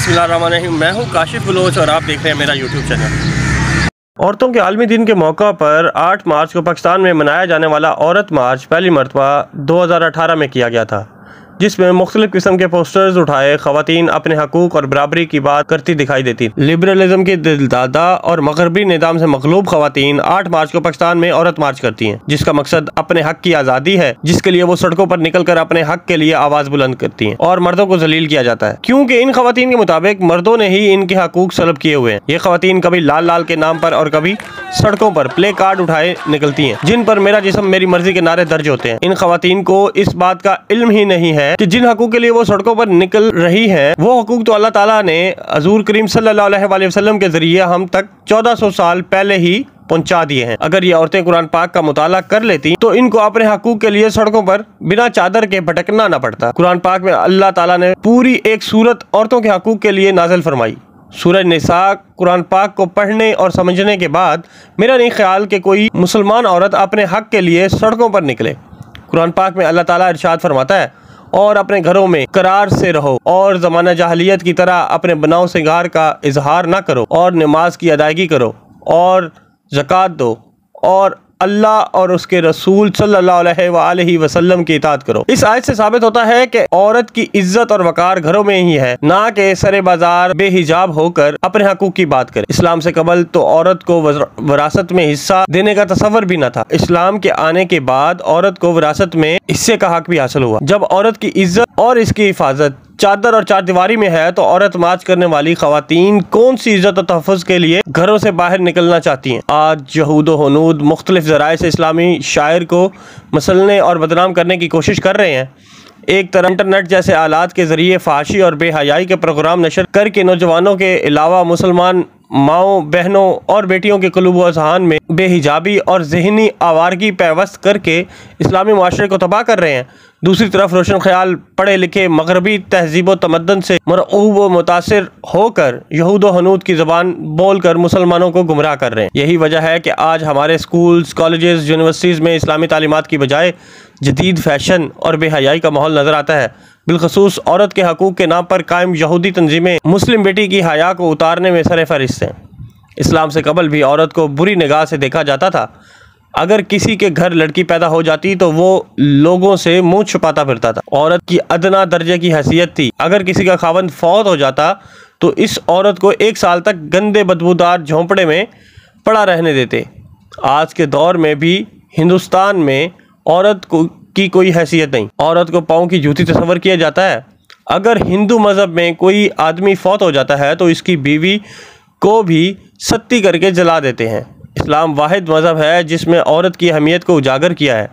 बिस्मिल्लाहिर्रहमानिर्रहीम। मैं हूं काशिफ बलोच और आप देख रहे हैं मेरा यूट्यूब चैनल। औरतों के आलमी दिन के मौका पर 8 मार्च को पाकिस्तान में मनाया जाने वाला औरत मार्च पहली मरतबा 2018 में किया गया था, जिसमें मुख्तलिफ किस्म के पोस्टर्स उठाए ख़वातीन अपने हकूक़ और बराबरी की बात करती दिखाई देती। लिबरलिज्म के दिलदादा और मगरबी निज़ाम से मग़लूब ख़वातीन 8 मार्च को पाकिस्तान में औरत मार्च करती हैं, जिसका मकसद अपने हक की आज़ादी है, जिसके लिए वो सड़कों पर निकल कर अपने हक के लिए आवाज़ बुलंद करती हैं और मर्दों को जलील किया जाता है, क्योंकि इन ख़वातीन के मुताबिक मर्दों ने ही इनके हकूक़ सलब किए हुए हैं। ये ख़वातीन कभी लाल लाल के नाम पर और कभी सड़कों पर प्ले कार्ड उठाए निकलती हैं, जिन पर मेरा जिस्म मेरी मर्जी के नारे दर्ज होते हैं। इन ख़वातीन को इस बात का इल्म ही नहीं है कि जिन हकूक़ के लिए वो सड़कों पर निकल रही हैं, वो हकूक़ तो अल्लाह ताला ने हज़ूर करीम सल्लल्लाहु अलैहि वसल्लम के ज़रिए हम तक 1400 साल पहले ही पहुंचा दिए हैं। अगर ये औरतें कुरान पाक का मुताला कर लेती तो इनको अपने हकूक़ के लिए सड़कों पर बिना चादर के भटकना न पड़ता। कुरान पाक में अल्लाह ताला ने पूरी एक सूरत औरतों के हकूक़ के लिए नाज़िल फरमाई। सूरह निसा कुरान पाक को पढ़ने और समझने के बाद मेरा नहीं ख्याल कि कोई मुसलमान औरत अपने हक के लिए सड़कों पर निकले। कुरान पाक में अल्लाह ताला इरशाद फरमाता है, और अपने घरों में करार से रहो और ज़माना जाहिलियत की तरह अपने बनाव सिंगार का इजहार ना करो और नमाज की अदायगी करो और ज़कात दो और अल्लाह और उसके रसूल सल्लल्लाहु अलैहि वसल्लम की इताअत करो। इस आयत से साबित होता है कि औरत की इज्जत और वकार घरों में ही है, ना कि सरे बाजार बेहिजाब होकर अपने हकूक़ की बात करे। इस्लाम से कबल तो औरत को विरासत में हिस्सा देने का तसव्वुर भी न था। इस्लाम के आने के बाद औरत को विरासत में हिस्से का हक भी हासिल हुआ। जब औरत की इज्जत और इसकी हिफाजत चादर और चारदीवारी में है, तो औरत मार्च करने वाली ख़वातीन कौन सी इज्जत और तहफ़्फ़ुज़ के लिए घरों से बाहर निकलना चाहती हैं। आज यहूद व हनूद मुख्तलिफ ज़राए से इस्लामी शायर को मसलने और बदनाम करने की कोशिश कर रहे हैं। एक तरफ इंटरनेट जैसे आलात के ज़रिए फाहशी और बेहयाई के प्रोग्राम नशर करके नौजवानों के अलावा मुसलमान माओ बहनों और बेटियों के क़ुलूब व अज़हान में बेहिजाबी और ज़हनी आवारगी पैवस्त करके इस्लामी माशरे को तबाह कर रहे हैं। दूसरी तरफ रोशन ख्याल पढ़े लिखे मगरबी तहजीब व तमद्दन से मरऊब व मुतासिर होकर यहूद व हनूद की ज़बान बोल कर मुसलमानों को गुमराह कर रहे हैं। यही वजह है कि आज हमारे स्कूल्स, कॉलेजेस, यूनिवर्सिटीज़ में इस्लामी तालीमात की बजाय जदीद फ़ैशन और बेहयाई का माहौल नज़र आता है। बिलखसूस औरत के हकूक़ के नाम पर कायम यहूदी तंजीमें मुस्लिम बेटी की हया को उतारने में सर फहरिस्त हैं। इस्लाम से कबल भी औरत को बुरी निगाह से देखा जाता था। अगर किसी के घर लड़की पैदा हो जाती तो वो लोगों से मुंह छुपाता फिरता था। औरत की अदना दर्जे की हैसियत थी। अगर किसी का खावंद फौत हो जाता तो इस औरत को 1 साल तक गंदे बदबूदार झोंपड़े में पड़ा रहने देते। आज के दौर में भी हिंदुस्तान में औरत की कोई हैसियत नहीं। औरत को पाँव की जूती तस्वर किया जाता है। अगर हिंदू मज़हब में कोई आदमी फौत हो जाता है तो इसकी बीवी को भी सत्ती करके जला देते हैं। इस्लाम वाहिद मज़हब है जिसमें औरत की अहमियत को उजागर किया है।